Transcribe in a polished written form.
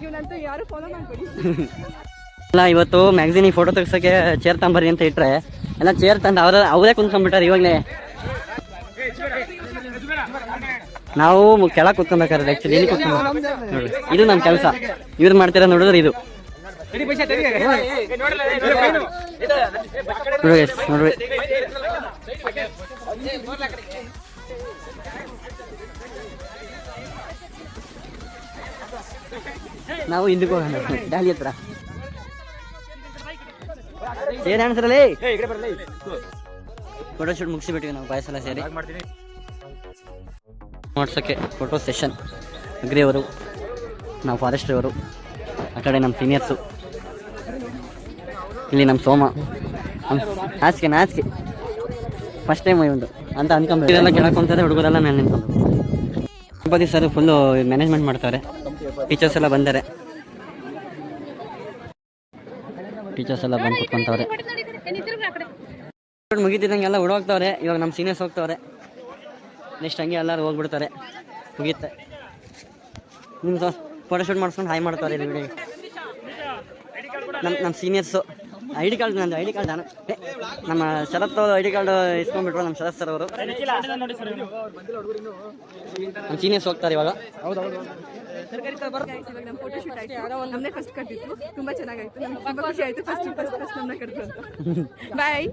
ಇವನಂತೂ ಯಾರು ಫಾಲೋ ಮಾಡ್ಬೇಡಿ. ಅಲ್ಲ ಇವತ್ತು ಮ್ಯಾಗ್ಝಿನಿಗೆ ಫೋಟೋ ತೆಗ್ಸೋಕ್ಕೆ ಚೇರ್ ತಂಬರಿ ಅಂತ ಇಟ್ರೆ ಎಲ್ಲ ಚೇರ್ ತಂದು ಅವರೇ ಕುಂತ್ಕೊಂಡ್ಬಿಟ್ಟಾರೆ ಇವಾಗಲೇ. ನಾವು ಕೆಳಗೆ ಕುತ್ಕೊಬೇಕಾದ್ರೆ ಆ್ಯಕ್ಚುಲಿ ಇಲ್ಲಿ ಕುತ್ಕೊಬೇಕು ನೋಡಿ. ಇದು ನಮ್ಮ ಕೆಲಸ. ಇವ್ರು ಮಾಡ್ತೀರ ನೋಡಿದ್ರೆ ಇದು ನೋಡ್ರಿ. ನಾವು ಹಿಂದಕ್ಕೆ ಹೋಗೋಣ ಡ್ಯಾಲಿ ಹತ್ರ. ಏನ್ ಅನ್ಸರಲ್ಲಿ ಫೋಟೋ ಶೂಟ್ ಮುಗಿಸಿಬಿಟ್ಟಿವಿ ನಾವು ಬಾಯ್ಸ್ ಎಲ್ಲ ಸೇರಿ. ನೋಡ್ಸೋಕ್ಕೆ ಫೋಟೋ ಸೆಷನ್. ಅಗ್ರಿ ಅವರು, ನಾವು ಫಾರೆಸ್ಟ್ರಿ ಅವರು, ಆ ಕಡೆ ನಮ್ಮ ಸೀನಿಯರ್ಸು, ಇಲ್ಲಿ ನಮ್ಮ ಸೋಮ. ನಾಚಿಕೆ ಫಸ್ಟ್ ಟೈಮ್ ಒಂದು ಅಂತ ಅನ್ಕೊಂಬ ಇದೆಲ್ಲ ಕೇಳಕೊಂತಾರೆ ಹುಡುಗರೆಲ್ಲ ನಾನು ನಿಂತ್ಕೊಂಡು. ಗಣಪತಿ ಸರ್ ಫುಲ್ಲು ಮ್ಯಾನೇಜ್ಮೆಂಟ್ ಮಾಡ್ತಾರೆ. ಟೀಚರ್ಸ್ ಎಲ್ಲ ಬಂದರೆ ಬಂದು ಕುತ್ಕೊಂತವ್ರೆ. ಮುಗಿತಿದ್ದಂಗೆಲ್ಲ ಹುಡುಗೋಗ್ತವ್ರೆ. ಇವಾಗ ನಮ್ಮ ಸೀನಿಯರ್ಸ್ ಹೋಗ್ತವ್ರೆ. ನೆಕ್ಸ್ಟ್ ಹಂಗೆ ಎಲ್ಲರೂ ಹೋಗ್ಬಿಡ್ತಾರೆ. ಮುಗಿಯುತ್ತೆ. ನಿಮ್ಗೆ ಫೋಟೋ ಶೂಟ್ ಮಾಡಿಸ್ಕೊಂಡು ಹಾಯ್ ಮಾಡ್ತಾರೆ ಇಲ್ಲಿ. ನಮ್ಮ ಸೀನಿಯರ್ಸು ಐ ಡಿ ಕಾರ್ಡ್, ನಂದು ಐ ಡಿ ಕಾರ್ಡ್ ನಾನು ನಮ್ಮ ಶರತ್ ಅವರು ಐ ಡಿ ಕಾರ್ಡ್ ಇಸ್ಕೊಂಡ್ಬಿಟ್ರು. ನಮ್ಮ ಶರತ್ ಸರ್ ಅವರು. ನಮ್ಮ ಸೀನಿಯರ್ಸ್ ಹೋಗ್ತಾರೆ ಇವಾಗ. ನಮ್ಮ ಫೋಟೋ ಶೂಟ್ ಆಯ್ತು. ನಮ್ಮನ್ನೇ ಫಸ್ಟ್ ಕಟ್ಟಿತ್ತು. ತುಂಬಾ ಚೆನ್ನಾಗಾಯ್ತು. ನಮ್ಗೆ ತುಂಬಾ ಖುಷಿ ಆಯ್ತು. ಫಸ್ಟ್ ನಮ್ಮನ್ನ ಕಟ್ಟಿದ್ರು ಅಂತ. ಬಾಯ್.